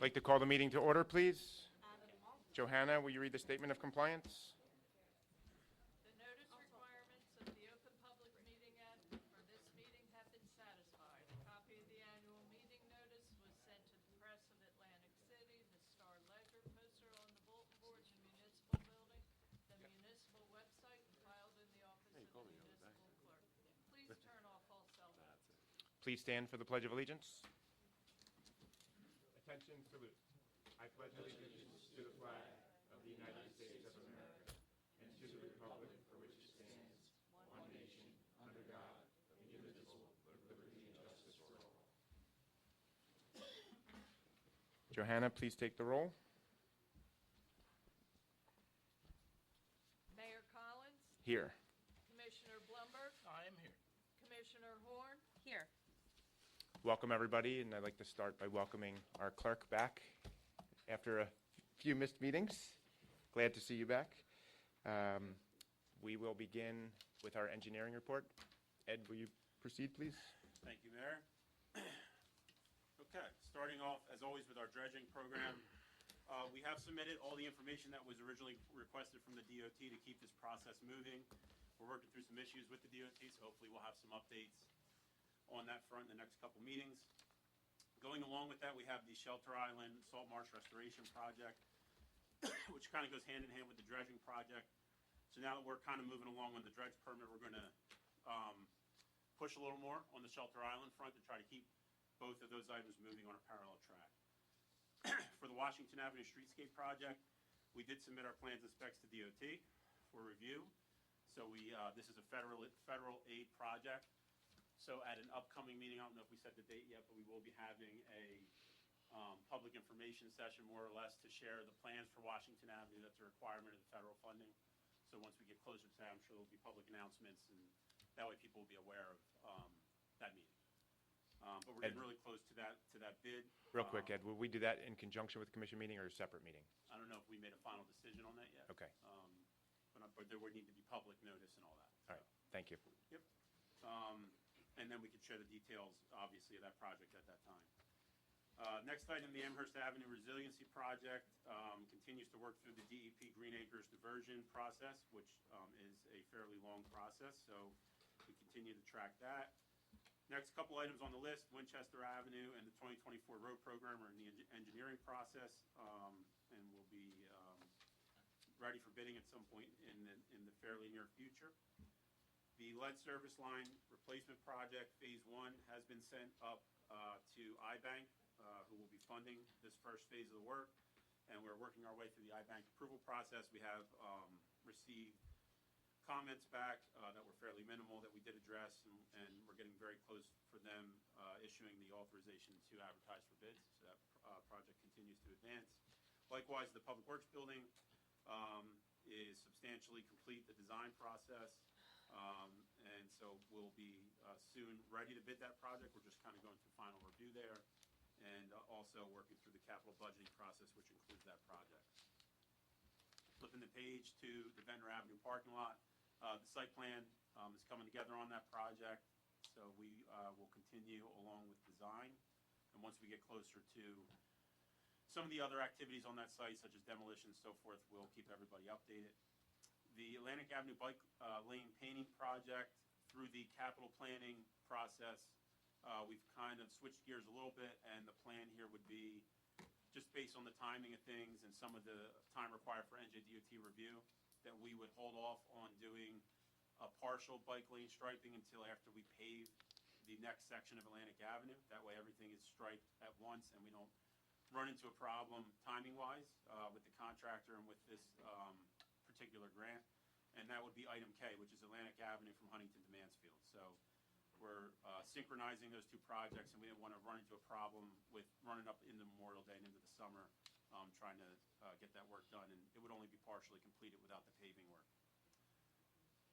I'd like to call the meeting to order, please. Johanna, will you read the statement of compliance? The notice requirements of the Open Public Meeting Act for this meeting have been satisfied. A copy of the annual meeting notice was sent to the press of Atlantic City, the Star Ledger, posted on the bulletin boards in Municipal Building, the municipal website, and filed in the office of the municipal clerk. Please turn off all cell phones. Please stand for the Pledge of Allegiance. Attention, salute. I pledge allegiance to the flag of the United States of America and to the republic for which it stands, one nation, under God, indivisible, with liberty and justice for all. Johanna, please take the roll. Mayor Collins, Here. Commissioner Blumberg, I am here. Commissioner Horn, Here. Welcome, everybody, and I'd like to start by welcoming our clerk back after a few missed meetings. Glad to see you back. We will begin with our engineering report. Ed, will you proceed, please? Thank you, Mayor. Okay, starting off, as always, with our dredging program. We have submitted all the information that was originally requested from the DOT to keep this process moving. We're working through some issues with the DOT, so hopefully we'll have some updates on that front in the next couple meetings. Going along with that, we have the Shelter Island Salt Marsh Restoration Project, which kind of goes hand in hand with the dredging project. So now that we're kind of moving along on the dredge permit, we're going to push a little more on the Shelter Island front to try to keep both of those items moving on a parallel track. For the Washington Avenue Streetscape Project, we did submit our plans and specs to DOT for review. So this is a federal aid project. So at an upcoming meeting, I don't know if we set the date yet, but we will be having a public information session, more or less, to share the plans for Washington Avenue. That's a requirement of the federal funding. So once we get closer to that, I'm sure there'll be public announcements, and that way people will be aware of that meeting. But we're getting really close to that bid. Real quick, Ed, will we do that in conjunction with the commission meeting or a separate meeting? I don't know if we made a final decision on that yet. Okay. But there would need to be public notice and all that. All right, thank you. Yep. And then we could share the details, obviously, of that project at that time. Next item, the Amherst Avenue Resiliency Project continues to work through the DEP Green Acres diversion process, which is a fairly long process, so we continue to track that. Next couple items on the list, Winchester Avenue and the 2024 road program are in the engineering process, and will be ready for bidding at some point in the fairly near future. The lead service line replacement project, phase 1, has been sent up to iBank, who will be funding this first phase of the work. And we're working our way through the iBank approval process. We have received comments back that were fairly minimal that we did address, and we're getting very close for them issuing the authorization to advertise for bids. So that project continues to advance. Likewise, the Public Works Building is substantially complete, the design process. And so we'll be soon ready to bid that project. We're just kind of going through final review there, and also working through the capital budgeting process, which includes that project. Flipping the page to the Venter Avenue parking lot, the site plan is coming together on that project, so we will continue along with design. And once we get closer to some of the other activities on that site, such as demolition and so forth, we'll keep everybody updated. The Atlantic Avenue Bike Lane Painting Project, through the capital planning process, we've kind of switched gears a little bit, and the plan here would be, just based on the timing of things and some of the time required for NJDOT review, that we would hold off on doing a partial bike lane striping until after we pave the next section of Atlantic Avenue. That way everything is striped at once, and we don't run into a problem timing-wise with the contractor and with this particular grant. And that would be item K, which is Atlantic Avenue from Huntington to Mansfield. So we're synchronizing those two projects, and we didn't want to run into a problem with running up into Memorial Day and into the summer, trying to get that work done. And it would only be partially completed without the paving work.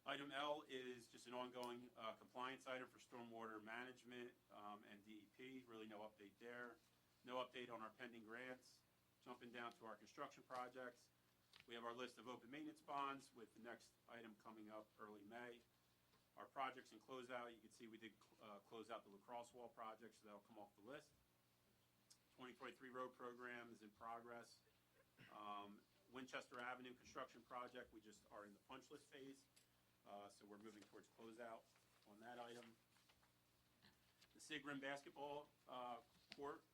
Item L is just an ongoing compliance item for stormwater management and DEP. Really no update there. No update on our pending grants. Jumping down to our construction projects. We have our list of open maintenance bonds with the next item coming up early May. Our projects in closeout, you can see we did close out the lacrosse wall project, so that'll come off the list. 2023 road program is in progress. Winchester Avenue construction project, we just are in the punch list phase, so we're moving towards closeout on that item. The Sigrim basketball court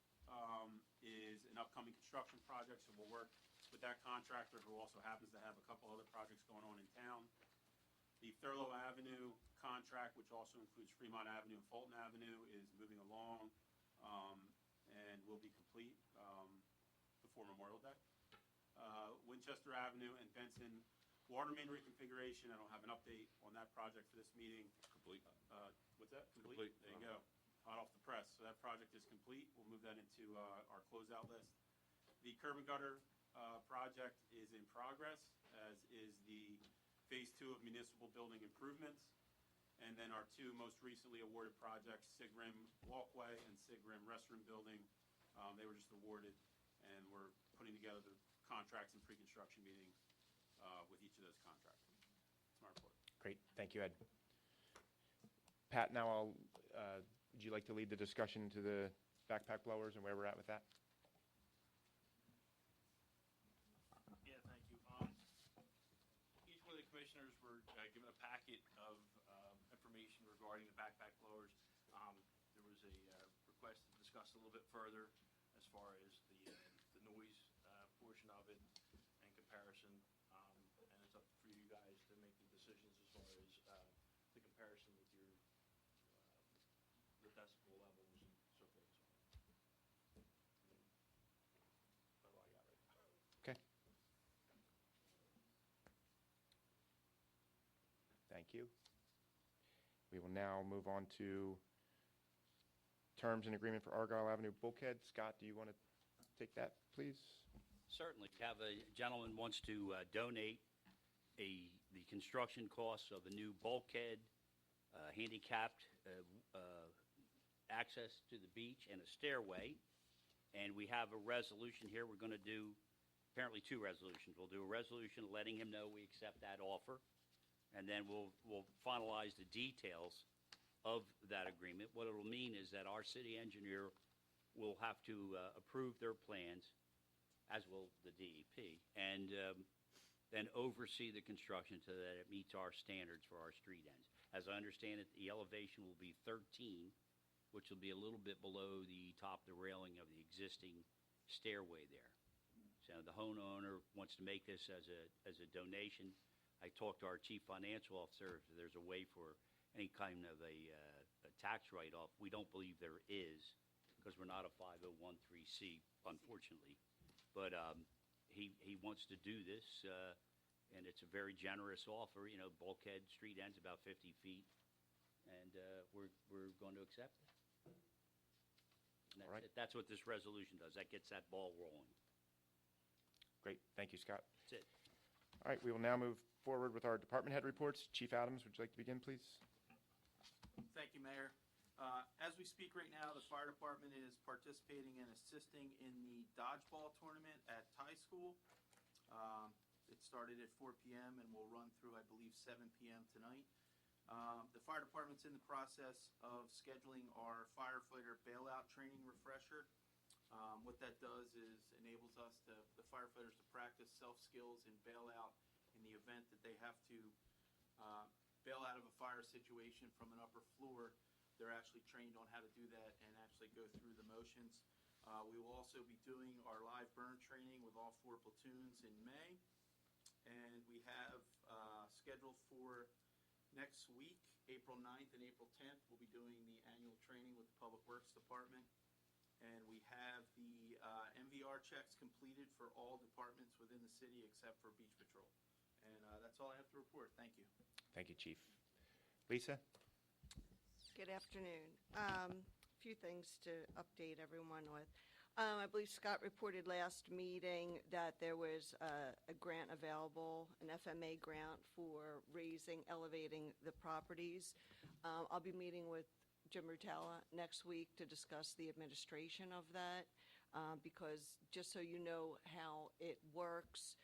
is an upcoming construction project, so we'll work with that contractor who also happens to have a couple other projects going on in town. The Thurlow Avenue contract, which also includes Fremont Avenue and Fulton Avenue, is moving along and will be complete before Memorial Day. Winchester Avenue and Benson water main reconfiguration, I don't have an update on that project for this meeting. Complete. What's that? Complete. There you go. Hot off the press. So that project is complete. We'll move that into our closeout list. The curb and gutter project is in progress, as is the Phase 2 of municipal building improvements. And then our two most recently awarded projects, Sigrim Walkway and Sigrim Restroom Building, they were just awarded, and we're putting together the contracts and pre-construction meeting with each of those contracts. That's my report. Great, thank you, Ed. Pat, now would you like to lead the discussion to the backpack blowers and where we're at with that? Yeah, thank you. Each one of the commissioners were given a packet of information regarding the backpack blowers. There was a request to discuss a little bit further as far as the noise portion of it and comparison. And it's up for you guys to make the decisions as far as the comparison with your the decibel levels and so forth. That's all I got right now. Okay. Thank you. We will now move on to terms and agreement for Argyle Avenue Bulkhead. Scott, do you want to take that, please? Certainly. We have a gentleman wants to donate the construction costs of a new bulkhead, handicapped access to the beach, and a stairway. And we have a resolution here. We're going to do apparently two resolutions. We'll do a resolution letting him know we accept that offer, and then we'll finalize the details of that agreement. What it'll mean is that our city engineer will have to approve their plans, as will the DEP, and then oversee the construction so that it meets our standards for our street ends. As I understand it, the elevation will be 13, which will be a little bit below the top of the railing of the existing stairway there. So the homeowner wants to make this as a donation. I talked to our chief financial officer if there's a way for any kind of a tax write-off. We don't believe there is, because we're not a 5013C, unfortunately. But he wants to do this, and it's a very generous offer. You know, bulkhead street ends about 50 feet, and we're going to accept it. And that's All right. it. That's what this resolution does. That gets that ball rolling. Great, thank you, Scott. That's it. All right, we will now move forward with our department head reports. Chief Adams, would you like to begin, please? Thank you, Mayor. As we speak right now, the fire department is participating and assisting in the dodgeball tournament at Thai School. It started at 4 p.m. and will run through, I believe, 7 p.m. tonight. The fire department's in the process of scheduling our firefighter bailout training refresher. What that does is enables the firefighters to practice self-skills and bailout in the event that they have to bail out of a fire situation from an upper floor. They're actually trained on how to do that and actually go through the motions. We will also be doing our live burn training with all 4 platoons in May. And we have scheduled for next week, April 9th and April 10th, we'll be doing the annual training with the Public Works Department. And we have the MVR checks completed for all departments within the city except for Beach Patrol. And that's all I have to report. Thank you. Thank you, Chief. Lisa? Good afternoon. A few things to update everyone with. I believe Scott reported last meeting that there was a grant available, an FMA grant for elevating the properties. I'll be meeting with Jim Rutella next week to discuss the administration of that, because just so you know how it works,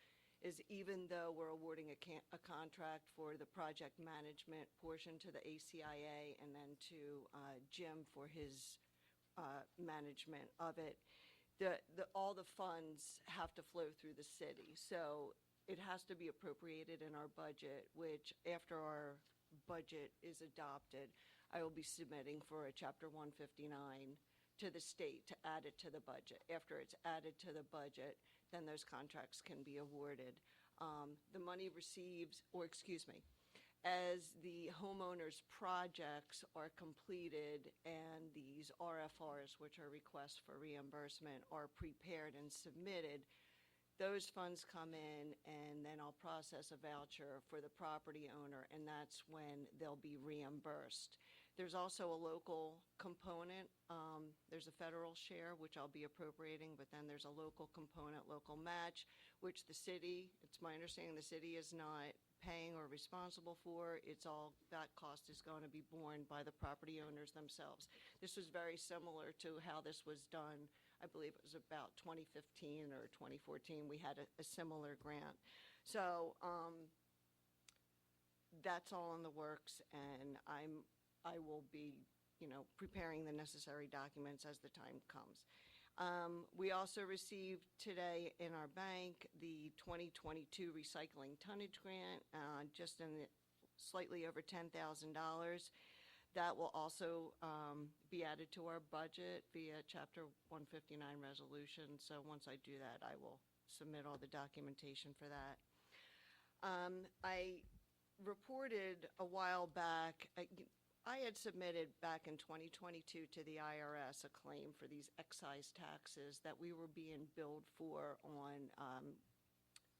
is even though we're awarding a contract for the project management portion to the ACIA and then to Jim for his management of it, all the funds have to flow through the city. So it has to be appropriated in our budget, which after our budget is adopted, I will be submitting for a Chapter 159 to the state to add it to the budget. After it's added to the budget, then those contracts can be awarded. The money receives, or excuse me, as the homeowners' projects are completed and these RFRs, which are requests for reimbursement, are prepared and submitted, those funds come in, and then I'll process a voucher for the property owner, and that's when they'll be reimbursed. There's also a local component. There's a federal share, which I'll be appropriating, but then there's a local component, local match, which the city, it's my understanding the city is not paying or responsible for. It's all, that cost is going to be borne by the property owners themselves. This was very similar to how this was done. I believe it was about 2015 or 2014. We had a similar grant. So that's all in the works, and I will be, preparing the necessary documents as the time comes. We also received today in our bank the 2022 recycling tonnage grant, just in the slightly over $10,000. That will also be added to our budget via Chapter 159 resolution. So once I do that, I will submit all the documentation for that. I reported a while back, I had submitted back in 2022 to the IRS a claim for these excise taxes that we were being billed for on,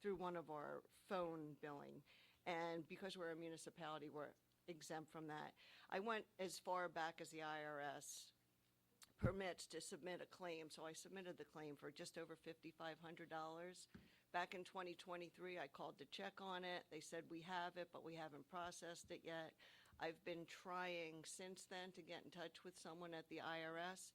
through one of our phone billing. And because we're a municipality, we're exempt from that. I went as far back as the IRS permits to submit a claim, so I submitted the claim for just over $5,500. Back in 2023, I called to check on it. They said, we have it, but we haven't processed it yet. I've been trying since then to get in touch with someone at the IRS.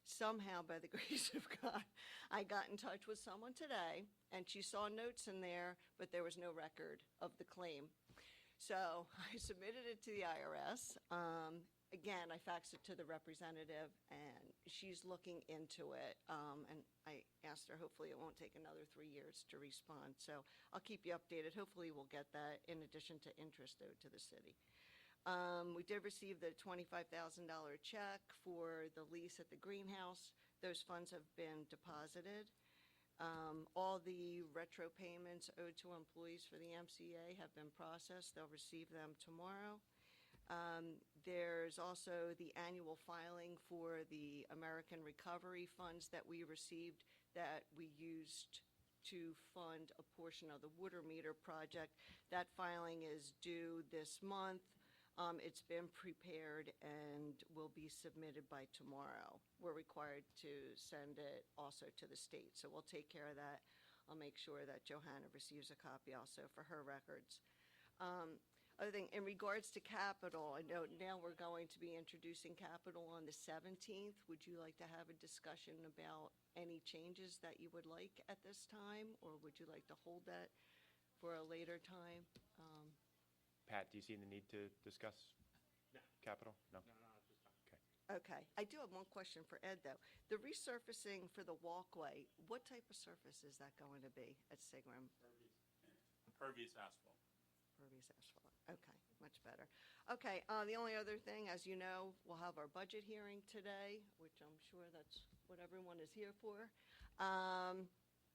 Somehow, by the grace of God, I got in touch with someone today, and she saw notes in there, but there was no record of the claim. So I submitted it to the IRS. Again, I faxed it to the representative, and she's looking into it. And I asked her, hopefully it won't take another 3 years to respond. So I'll keep you updated. Hopefully we'll get that in addition to interest owed to the city. We did receive the $25,000 check for the lease at the greenhouse. Those funds have been deposited. All the retro payments owed to employees for the MCA have been processed. They'll receive them tomorrow. There's also the annual filing for the American Recovery Funds that we received that we used to fund a portion of the water meter project. That filing is due this month. It's been prepared and will be submitted by tomorrow. We're required to send it also to the state, so we'll take care of that. I'll make sure that Johanna receives a copy also for her records. Other thing, in regards to capital, I know now we're going to be introducing capital on the 17th. Would you like to have a discussion about any changes that you would like at this time, or would you like to hold that for a later time? Pat, do you see the need to discuss capital? No? at this time. Okay, I do have one question for Ed, though. The resurfacing for the walkway, what type of surface is that going to be at Sigram? Pervious asphalt. Pervious asphalt, okay, much better. Okay, the only other thing, as you know, we'll have our budget hearing today, which I'm sure that's what everyone is here for.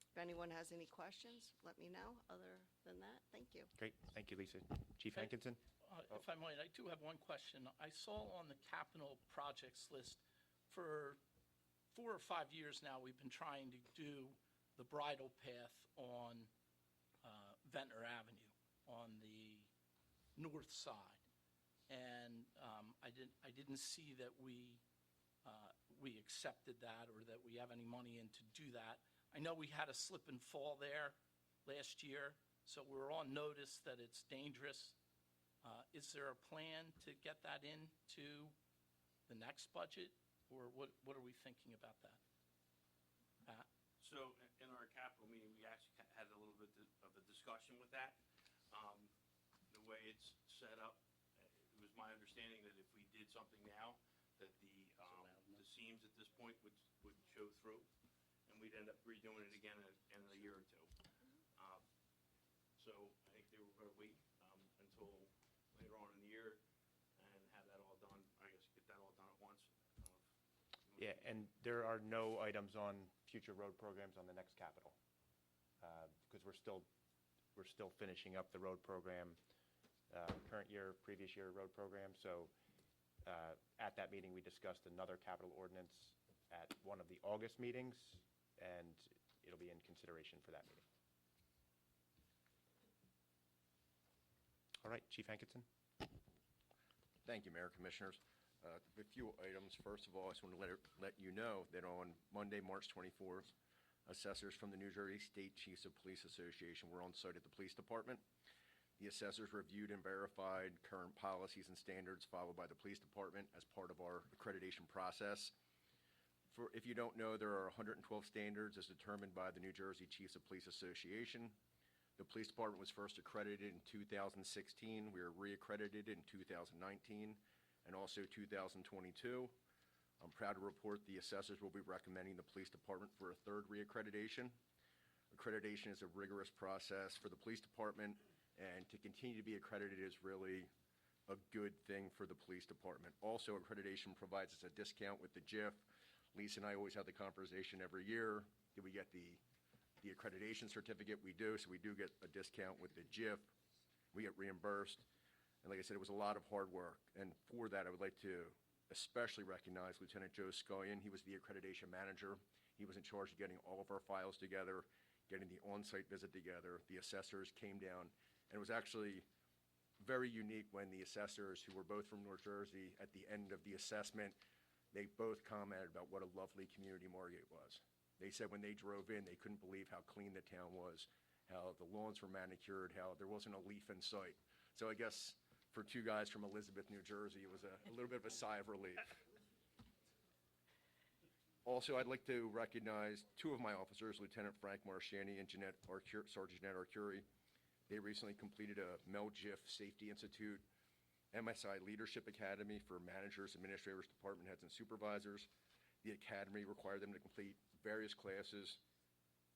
If anyone has any questions, let me know. Other than that, thank you. Great, thank you, Lisa. Chief Okay. Hankinson? If I might, I do have one question. I saw on the capital projects list for 4 or 5 years now, we've been trying to do the bridle path on Ventnor Avenue on the north side. And I didn't see that we accepted that or that we have any money in to do that. I know we had a slip and fall there last year, so we're on notice that it's dangerous. Is there a plan to get that into the next budget, or what are we thinking about that? Pat? So in our capital meeting, we actually had a little bit of a discussion with that. The way it's set up, it was my understanding that if we did something now, that the seams at this point would show through. we'd end up redoing it again in a year or two. So I think they were gonna wait, until later on in the year and have that all done, I guess, get that all done at once. Yeah, and there are no items on future road programs on the next capital, because we're still finishing up the road program, current year, previous year road program. So at that meeting, we discussed another capital ordinance at one of the August meetings, and it'll be in consideration for that meeting. All right, Chief Hankinson? Thank you, Mayor, Commissioners. A few items. First of all, I just want to let you know that on Monday, March 24th, assessors from the New Jersey State Chiefs of Police Association were on site at the police department. The assessors reviewed and verified current policies and standards followed by the police department as part of our accreditation process. If you don't know, there are 112 standards as determined by the New Jersey Chiefs of Police Association. The police department was first accredited in 2016. We were reaccredited in 2019 and also 2022. I'm proud to report the assessors will be recommending the police department for a third reaccreditation. Accreditation is a rigorous process for the police department, and to continue to be accredited is really a good thing for the police department. Also, accreditation provides us a discount with the JIF. Lisa and I always have the conversation every year. Do we get the accreditation certificate? We do, so we do get a discount with the JIF. We get reimbursed. And like I said, it was a lot of hard work. And for that, I would like to especially recognize Lieutenant Joe Scullion. He was the accreditation manager. He was in charge of getting all of our files together, getting the on-site visit together. The assessors came down, and it was actually very unique when the assessors, who were both from North Jersey, at the end of the assessment, they both commented about what a lovely community Margate was. They said when they drove in, they couldn't believe how clean the town was, how the lawns were manicured, how there wasn't a leaf in sight. So I guess for two guys from Elizabeth, New Jersey, it was a little bit of a sigh of relief. Also, I'd like to recognize two of my officers, Lieutenant Frank Marchani and Sergeant Jeanette Arcuri. They recently completed a MELGIF Safety Institute MSI Leadership Academy for managers, administrators, department heads, and supervisors. The academy required them to complete various classes.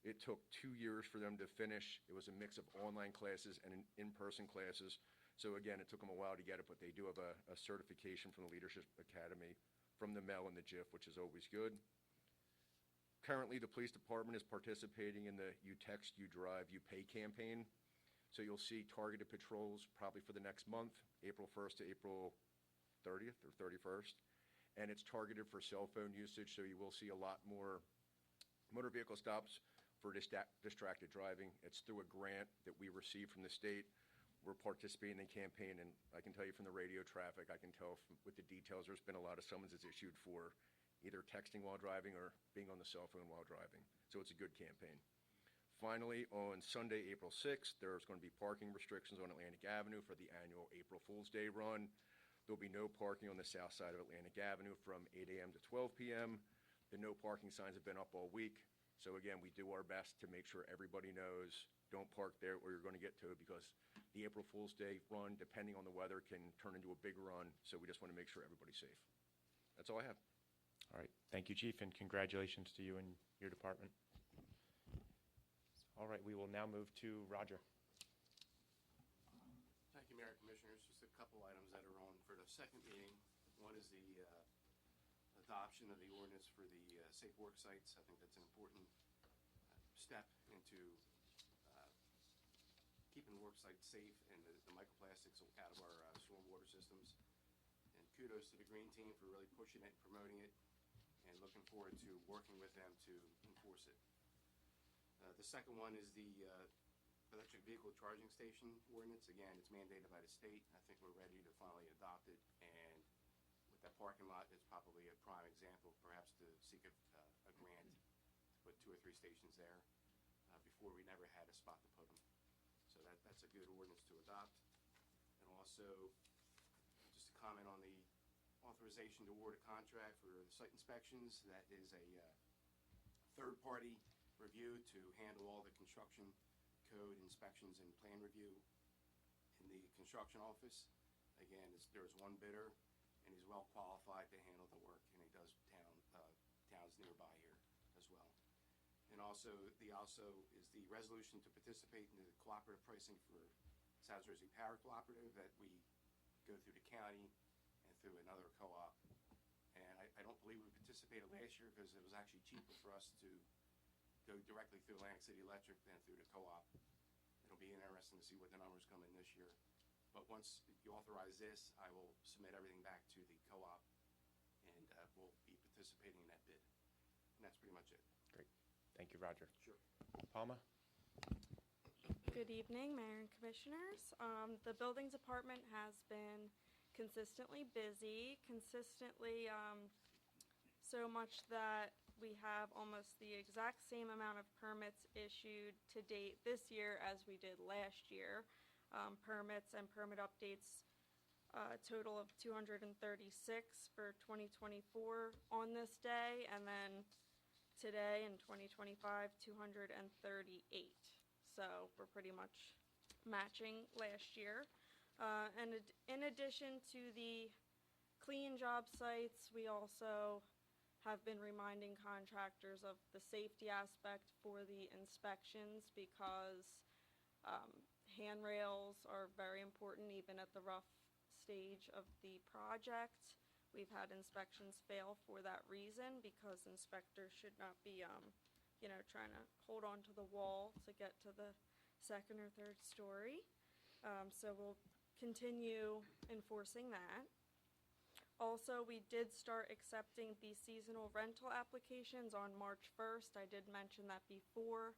It took 2 years for them to finish. It was a mix of online classes and in-person classes. So again, it took them a while to get it, but they do have a certification from the Leadership Academy from the MEL and the JIF, which is always good. Currently, the police department is participating in the You Text, You Drive, You Pay campaign. So you'll see targeted patrols probably for the next month, April 1st to April 30th or 31st. And it's targeted for cell phone usage, so you will see a lot more motor vehicle stops for distracted driving. It's through a grant that we received from the state. We're participating in the campaign, and I can tell you from the radio traffic, I can tell with the details, there's been a lot of summonses issued for either texting while driving or being on the cell phone while driving. So it's a good campaign. Finally, on Sunday, April 6th, there's going to be parking restrictions on Atlantic Avenue for the annual April Fool's Day run. There'll be no parking on the south side of Atlantic Avenue from 8 a.m. to 12 p.m. The no parking signs have been up all week. So again, we do our best to make sure everybody knows, don't park there or you're going to get towed, because the April Fool's Day run, depending on the weather, can turn into a big run. So we just want to make sure everybody's safe. That's all I have. All right, thank you, Chief, and congratulations to you and your department. All right, we will now move to Roger. Thank you, Mayor and Commissioners. Just a couple items that are on for the second meeting. One is the adoption of the ordinance for the safe work sites. I think that's an important step into keeping work sites safe and the microplastics out of our stormwater systems. And kudos to the Green Team for really pushing it and promoting it, and looking forward to working with them to enforce it. The second one is the electric vehicle charging station ordinance. Again, it's mandated by the state. I think we're ready to finally adopt it, and with that parking lot, it's probably a prime example, perhaps to seek a grant to put 2 or 3 stations there. Before, we never had a spot to put them. So that's a good ordinance to adopt. And also, just to comment on the authorization to award a contract for the site inspections. That is a third-party review to handle all the construction code inspections and plan review in the construction office. Again, there's one bidder, and he's well qualified to handle the work, and he does towns nearby here as well. And also is the resolution to participate in the cooperative pricing for South Jersey Power Cooperative that we go through the county and through another co-op. And I don't believe we participated last year because it was actually cheaper for us to go directly through Atlantic City Electric than through the co-op. It'll be interesting to see what the numbers come in this year. But once you authorize this, I will submit everything back to the co-op, and we'll be participating in that bid. And that's pretty much it. Great. Thank you, Roger. Sure. Palma? Good evening, Mayor and Commissioners. The Building Department has been consistently busy, so much that we have almost the exact same amount of permits issued to date this year as we did last year. Permits and permit updates, total of 236 for 2024 on this day, and then today in 2025, 238. So we're pretty much matching last year. And in addition to the clean job sites, we also have been reminding contractors of the safety aspect for the inspections because handrails are very important even at the rough stage of the project. We've had inspections fail for that reason because inspectors should not be, trying to hold on to the wall to get to the second or third story. So we'll continue enforcing that. Also, we did start accepting the seasonal rental applications on March 1st. I did mention that before,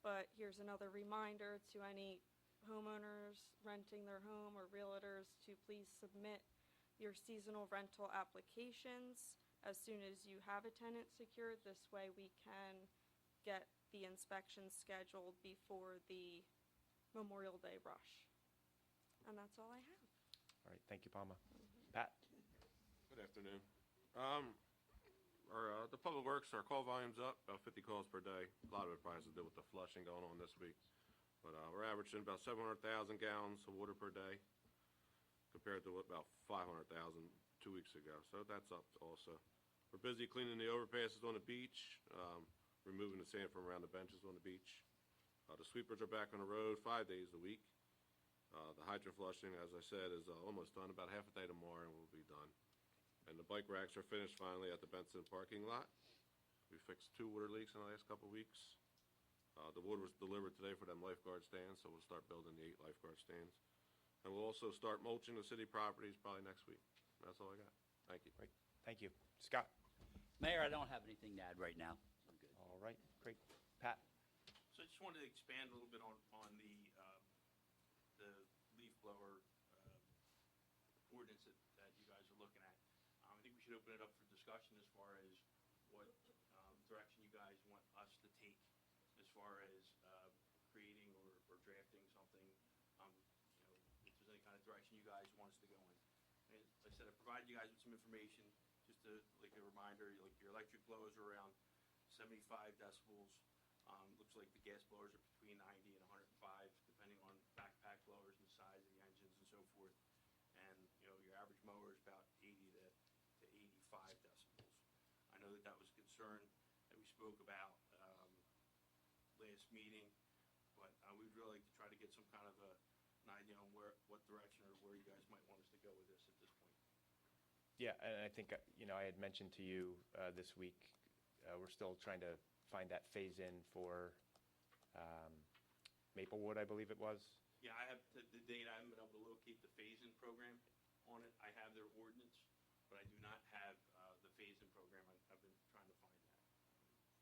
but here's another reminder to any homeowners renting their home or realtors to please submit your seasonal rental applications as soon as you have a tenant secured. This way we can get the inspection scheduled before the Memorial Day rush. And that's all I have. All right, thank you, Palma. Pat? Good afternoon. The Public Works, our call volume's up, about 50 calls per day. A lot of it probably has to do with the flushing going on this week. But we're averaging about 700,000 gallons of water per day compared to about 500,000 2 weeks ago. So that's up also. We're busy cleaning the overpasses on the beach, removing the sand from around the benches on the beach. The sweepers are back on the road 5 days a week. The hydrant flushing, as I said, is almost done. About half a day tomorrow and we'll be done. And the bike racks are finished finally at the Benson parking lot. We fixed 2 water leaks in the last couple of weeks. The water was delivered today for them lifeguard stands, so we'll start building the 8 lifeguard stands. And we'll also start mulching the city properties probably next week. That's all I got. Thank you. Great, thank you. Scott? Mayor, I don't have anything to add right now. I'm good. All right, great. Pat? So I just wanted to expand a little bit on the leaf blower ordinance that you guys are looking at. I think we should open it up for discussion as far as what direction you guys want us to take as far as creating or drafting something, if there's any kind of direction you guys want us to go in. And like I said, I provided you guys with some information, just to, like a reminder, like your electric blowers are around 75 decibels. Looks like the gas blowers are between 90 and 105, depending on backpack blowers and the size of the engines and so forth. And, your average mower is about 80 to 85 decibels. I know that was a concern that we spoke about last meeting, but we'd really like to try to get some kind of an idea on what direction or where you guys might want us to go with this at this point. Yeah, and I think, I had mentioned to you this week, we're still trying to find that phase-in for Maplewood, I believe it was. Yeah, I have, the date, I haven't been able to locate the phase-in program on it. I have their ordinance, but I do not have the phase-in program. I've been trying to find that.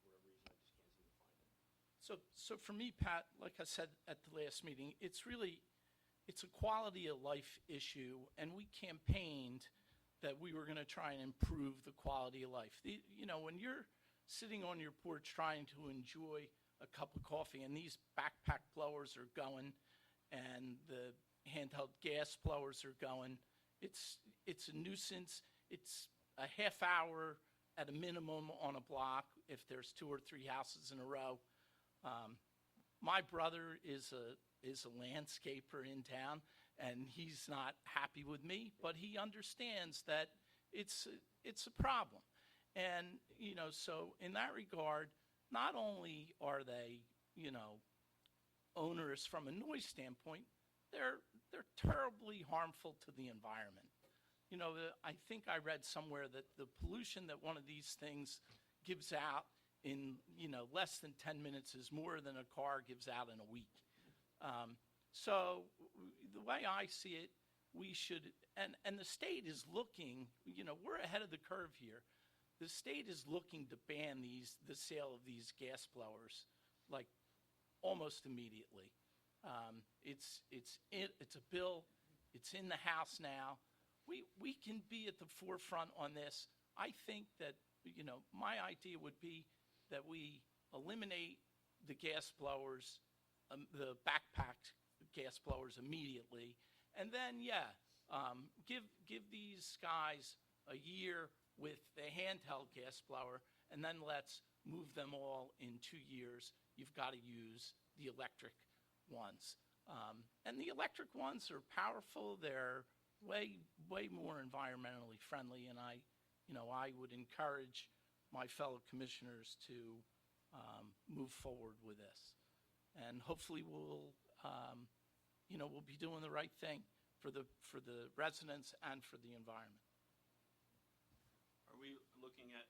For whatever reason, I just can't seem to find it. So for me, Pat, like I said at the last meeting, it's a quality of life issue, and we campaigned that we were going to try and improve the quality of life. When you're sitting on your porch trying to enjoy a cup of coffee, and these backpack blowers are going, and the handheld gas blowers are going, it's a nuisance. It's a half hour at a minimum on a block if there's 2 or 3 houses in a row. My brother is a landscaper in town, and he's not happy with me, but he understands that it's a problem. And, so in that regard, not only are they, onerous from a noise standpoint, they're terribly harmful to the environment. I think I read somewhere that the pollution that one of these things gives out in, less than 10 minutes is more than a car gives out in a week. So the way I see it, we should, and the state is looking, we're ahead of the curve here. The state is looking to ban the sale of these gas blowers, like, almost immediately. It's a bill, it's in the House now. We can be at the forefront on this. I think that, my idea would be that we eliminate the gas blowers, the backpacked gas blowers immediately. And then, give these guys a year with the handheld gas blower, and then let's move them all in 2 years. You've got to use the electric ones. And the electric ones are powerful. They're way more environmentally friendly, and I would encourage my fellow commissioners to move forward with this. And hopefully we'll be doing the right thing for the residents and for the environment. Are we looking at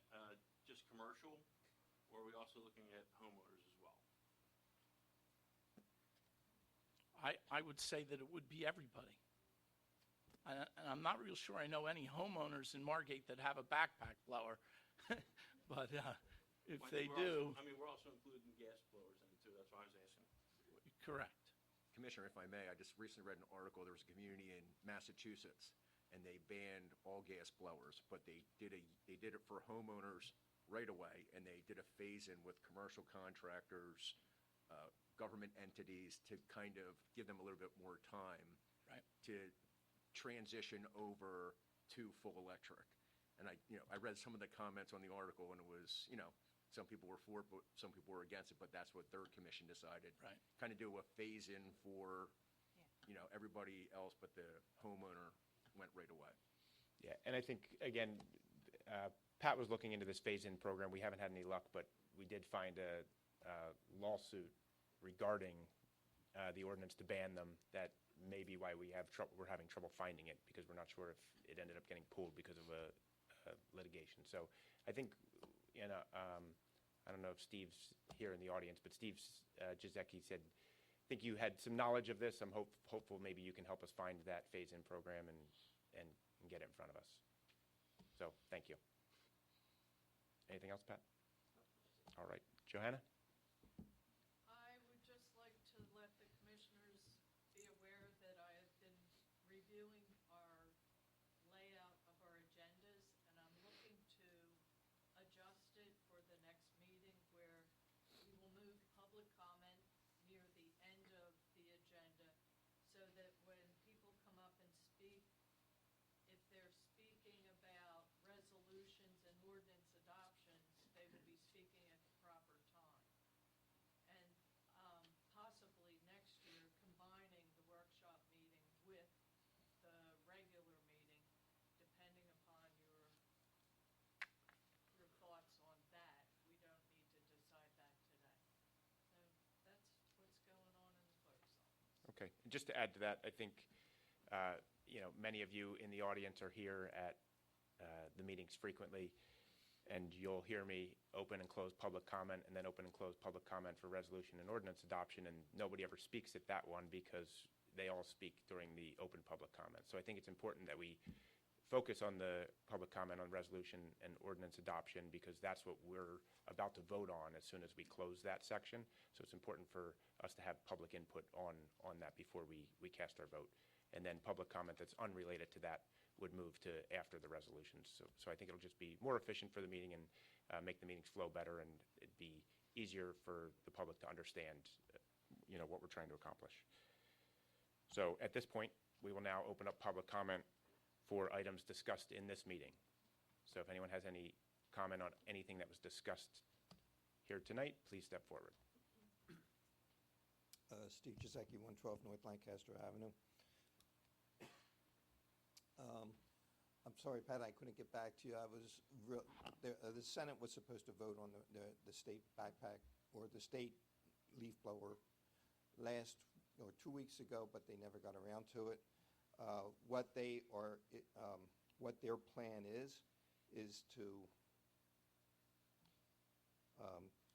just commercial, or are we also looking at homeowners as well? I would say that it would be everybody. And I'm not real sure I know any homeowners in Margate that have a backpack blower, but if they do. We're also including gas blowers in it too, that's why I was asking. Correct. Commissioner, if I may, I just recently read an article, there was a community in Massachusetts, and they banned all gas blowers, but they did it for homeowners right away, and they did a phase-in with commercial contractors, government entities, to kind of give them a little bit more time to transition over to full electric. And I read some of the comments on the article, and it was, some people were for it, but some people were against it, but that's what their commission decided. Right. Kind of do a phase-in for, everybody else, but the homeowner went right away. Yeah, and I think, again, Pat was looking into this phase-in program. We haven't had any luck, but we did find a lawsuit regarding the ordinance to ban them. That may be why we're having trouble finding it, because we're not sure if it ended up getting pulled because of a litigation. So I think, I don't know if Steve's here in the audience, but Steve Giesecke said, I think you had some knowledge of this. I'm hopeful maybe you can help us find that phase-in program and get it in front of us. So, thank you. Anything else, Pat? All right. Johanna? I would just like to let the commissioners be aware that I have been reviewing our layout of our agendas, and I'm looking to adjust it for the next meeting, where we will move public comment near the end of the agenda, so that when people come up and speak, if they're speaking about resolutions and ordinance adoptions, they will be speaking at the proper time. And possibly next year, combining the workshop meeting with the regular meeting, depending upon your thoughts on that. We don't need to decide that today. So that's what's going on in the clerk's office. Okay. And just to add to that, I think, many of you in the audience are here at the meetings frequently, and you'll hear me open and close public comment, and then open and close public comment for resolution and ordinance adoption, and nobody ever speaks at that one because they all speak during the open public comment. So I think it's important that we focus on the public comment on resolution and ordinance adoption, because that's what we're about to vote on as soon as we close that section. So it's important for us to have public input on that before we cast our vote. And then public comment that's unrelated to that would move to after the resolutions. So I think it'll just be more efficient for the meeting and make the meetings flow better, and it'd be easier for the public to understand, what we're trying to accomplish. So at this point, we will now open up public comment for items discussed in this meeting. So if anyone has any comment on anything that was discussed here tonight, please step forward. Steve Giesecke, 112 North Lancaster Avenue. I'm sorry, Pat, I couldn't get back to you. The Senate was supposed to vote on the state backpack or the state leaf blower last, or 2 weeks ago, but they never got around to it. What their plan is to,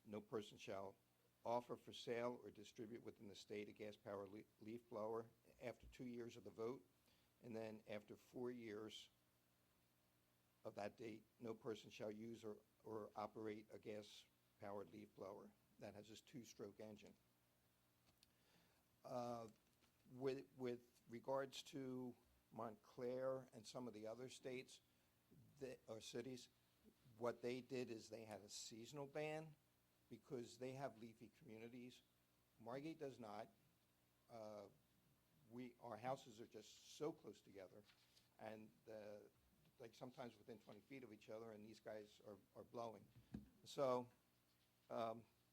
no person shall offer for sale or distribute within the state a gas-powered leaf blower after 2 years of the vote, and then after 4 years of that date, no person shall use or operate a gas-powered leaf blower that has a two-stroke engine. With regards to Montclair and some of the other states or cities, what they did is they had a seasonal ban because they have leafy communities. Margate does not. Our houses are just so close together, and like sometimes within 20 feet of each other, and these guys are blowing. So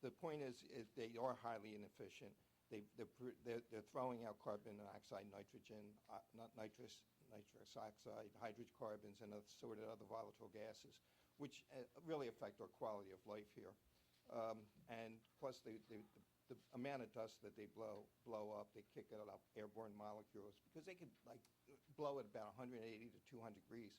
the point is they are highly inefficient. They're throwing out carbon dioxide, nitrogen, not nitrous oxide, hydrocarbons, and assorted other volatile gases, which really affect our quality of life here. And plus, the amount of dust that they blow up, they kick it up airborne molecules, because they could blow at about 180 to 200 degrees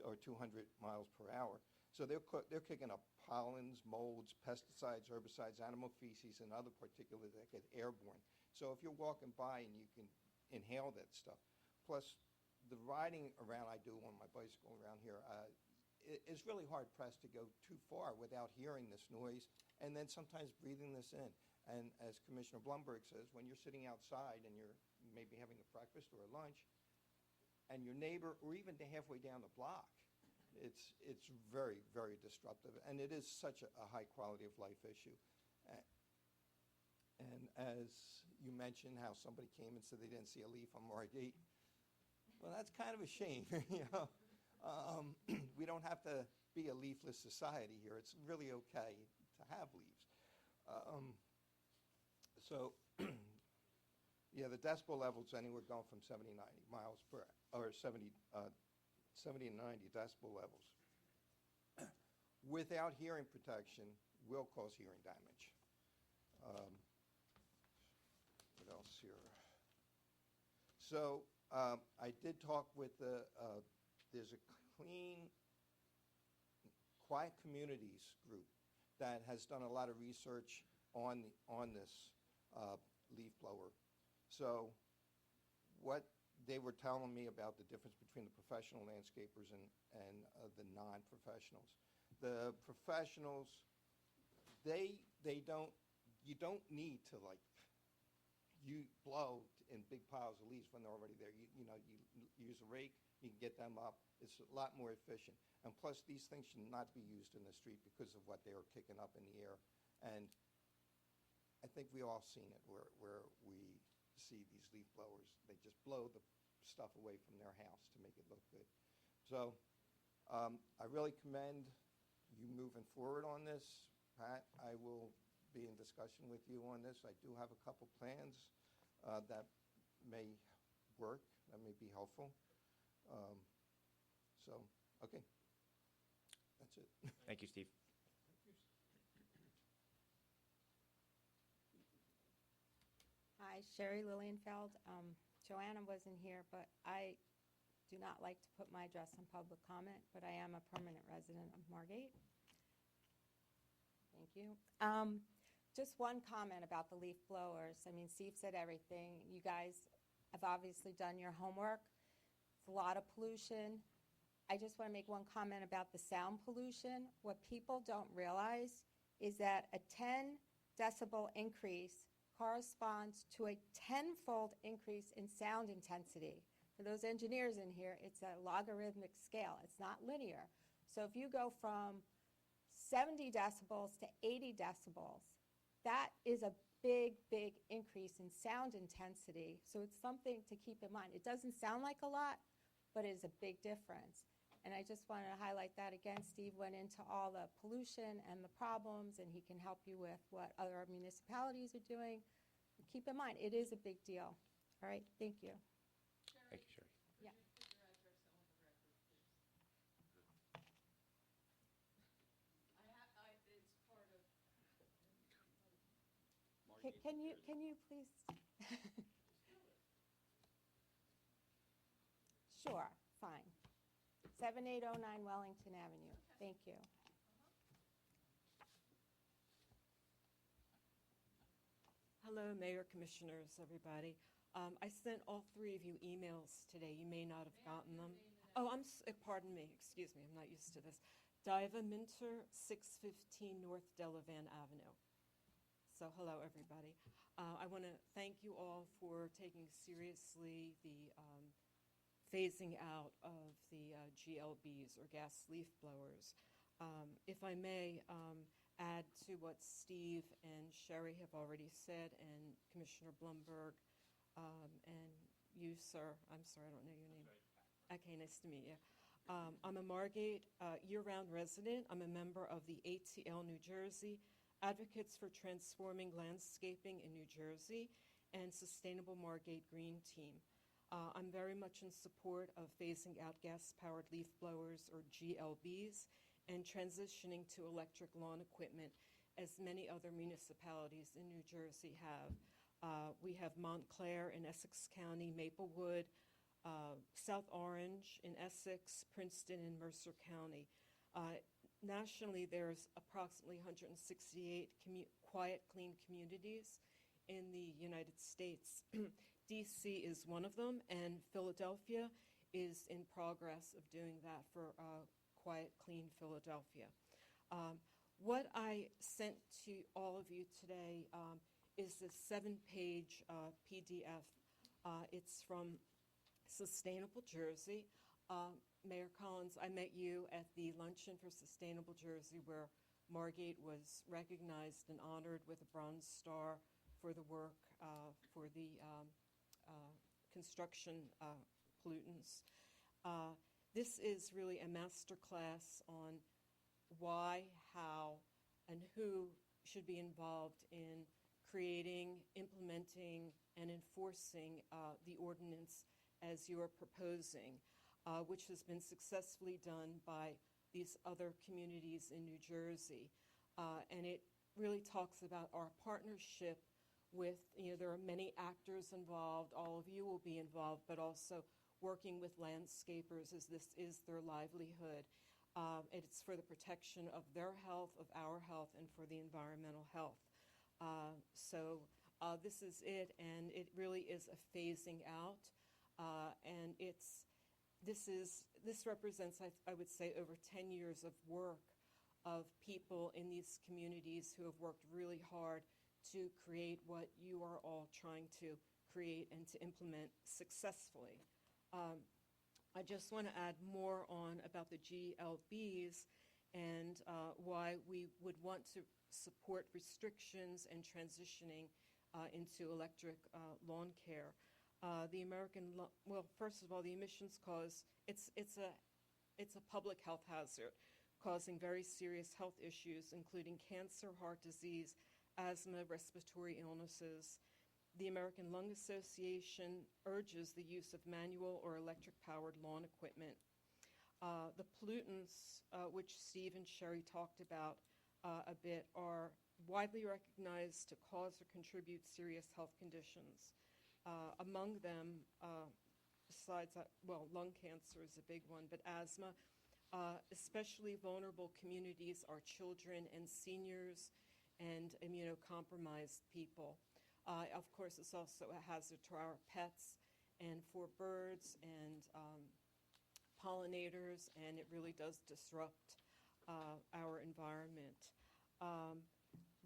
or 200 miles per hour. So they're kicking up pollens, molds, pesticides, herbicides, animal feces, and other particulates that get airborne. So if you're walking by and you can inhale that stuff. Plus, the riding around I do on my bicycle around here, it's really hard pressed to go too far without hearing this noise and then sometimes breathing this in. And as Commissioner Blumberg says, when you're sitting outside and you're maybe having a breakfast or a lunch, and your neighbor, or even halfway down the block, it's very, very disruptive, and it is such a high quality of life issue. And as you mentioned, how somebody came and said they didn't see a leaf on Margate, well, that's kind of a shame. We don't have to be a leafless society here. It's really okay to have leaves. So, yeah, the decibel levels anywhere going from 70 to 90 miles per, or 70 to 90 decibel levels without hearing protection will cause hearing damage. What else here? So I did talk with there's a Quiet Communities group that has done a lot of research on this leaf blower. So what they were telling me about the difference between the professional landscapers and the non-professionals. The professionals, you don't need to you blow in big piles of leaves when they're already there. You use a rake, you can get them up. It's a lot more efficient. And plus, these things should not be used in the street because of what they are kicking up in the air. And I think we all seen it where we see these leaf blowers. They just blow the stuff away from their house to make it look good. So I really commend you moving forward on this. Pat, I will be in discussion with you on this. I do have a couple plans that may work, that may be helpful. So, okay. That's it. Thank you, Steve. Hi, Sherry Lilienfeld. Joanna wasn't here, but I do not like to put my address on public comment, but I am a permanent resident of Margate. Thank you. Just one comment about the leaf blowers. I mean, Steve said everything. You guys have obviously done your homework. It's a lot of pollution. I just want to make one comment about the sound pollution. What people don't realize is that a 10 decibel increase corresponds to a 10-fold increase in sound intensity. For those engineers in here, it's a logarithmic scale. It's not linear. So if you go from 70 decibels to 80 decibels, that is a big, big increase in sound intensity. So it's something to keep in mind. It doesn't sound like a lot, but it is a big difference. And I just wanted to highlight that again. Steve went into all the pollution and the problems, and he can help you with what other municipalities are doing. Keep in mind, it is a big deal. All right, thank you. Thank you, Sherry. Yeah. Margate, Can New Jersey. can you please? Sure, fine. 7809 Wellington Avenue. Thank you. Hello, Mayor, Commissioners, everybody. I sent all three of you emails today. You may not have gotten them. Oh, pardon me, excuse me, I'm not used to this. Diva Minter, 615 North Delavan Avenue. So, hello, everybody. I want to thank you all for taking seriously the phasing out of the GLBs, or gas leaf blowers. If I may add to what Steve and Sherry have already said, and Commissioner Blumberg, and you, sir. I'm sorry, I don't know your name. Okay, nice to meet you. I'm a Margate year-round resident. I'm a member of the ATL New Jersey, Advocates for Transforming Landscaping in New Jersey, and Sustainable Margate Green Team. I'm very much in support of phasing out gas-powered leaf blowers, or GLBs, and transitioning to electric lawn equipment, as many other municipalities in New Jersey have. We have Montclair in Essex County, Maplewood, South Orange in Essex, Princeton in Mercer County. Nationally, there's approximately 168 quiet, clean communities in the United States. DC is one of them, and Philadelphia is in progress of doing that for Quiet, Clean Philadelphia. What I sent to all of you today is this 7-page PDF. It's from Sustainable Jersey. Mayor Collins, I met you at the Luncheon for Sustainable Jersey, where Margate was recognized and honored with a Bronze Star for the work for the construction pollutants. This is really a master class on why, how, and who should be involved in creating, implementing, and enforcing the ordinance as you are proposing, which has been successfully done by these other communities in New Jersey. And it really talks about our partnership with, there are many actors involved, all of you will be involved, but also working with landscapers, as this is their livelihood. It's for the protection of their health, of our health, and for the environmental health. So this is it, and it really is a phasing out. And this represents, I would say, over 10 years of work of people in these communities who have worked really hard to create what you are all trying to create and to implement successfully. I just want to add more on about the GLBs and why we would want to support restrictions and transitioning into electric lawn care. Well, first of all, the emissions cause, it's a public health hazard, causing very serious health issues, including cancer, heart disease, asthma, respiratory illnesses. The American Lung Association urges the use of manual or electric-powered lawn equipment. The pollutants, which Steve and Sherry talked about a bit, are widely recognized to cause or contribute serious health conditions. Among them, besides, lung cancer is a big one, but asthma. Especially vulnerable communities are children and seniors and immunocompromised people. Of course, it's also a hazard to our pets and for birds and pollinators, and it really does disrupt our environment.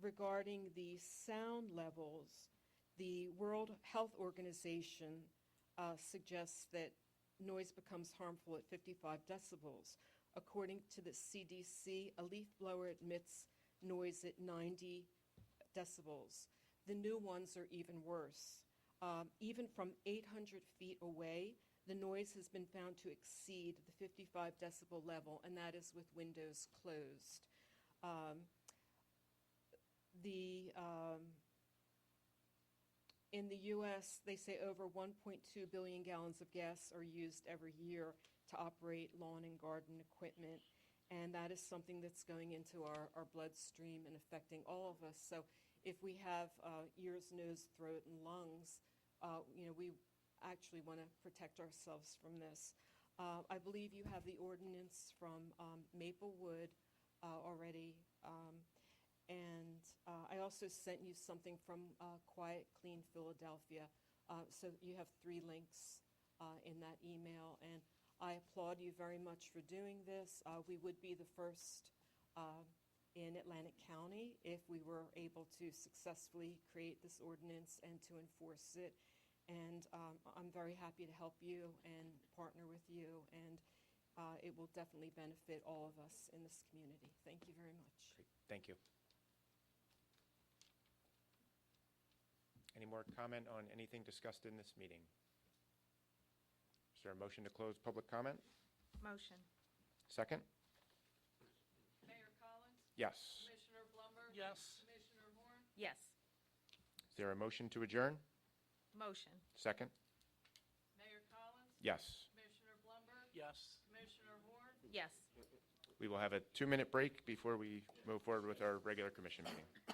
Regarding the sound levels, the World Health Organization suggests that noise becomes harmful at 55 decibels. According to the CDC, a leaf blower emits noise at 90 decibels. The new ones are even worse. Even from 800 feet away, the noise has been found to exceed the 55 decibel level, and that is with windows closed. In the U.S., they say over 1.2 billion gallons of gas are used every year to operate lawn and garden equipment, and that is something that's going into our bloodstream and affecting all of us. So if we have ears, nose, throat, and lungs, we actually want to protect ourselves from this. I believe you have the ordinance from Maplewood already, and I also sent you something from Quiet Clean Philadelphia. So you have 3 links in that email, and I applaud you very much for doing this. We would be the first in Atlantic County if we were able to successfully create this ordinance and to enforce it. And I'm very happy to help you and partner with you, and it will definitely benefit all of us in this community. Thank you very much. Great. Thank you. Any more comment on anything discussed in this meeting? Is there a motion to close public comment? Motion. Second? Mayor Collins? Yes. Commissioner Blumberg? Yes. Commissioner Horn? Yes. Is there a motion to adjourn? Motion. Second? Mayor Collins? Yes. Commissioner Blumberg? Yes. Commissioner Horn? Yes. We will have a 2-minute break before we move forward with our regular commission meeting.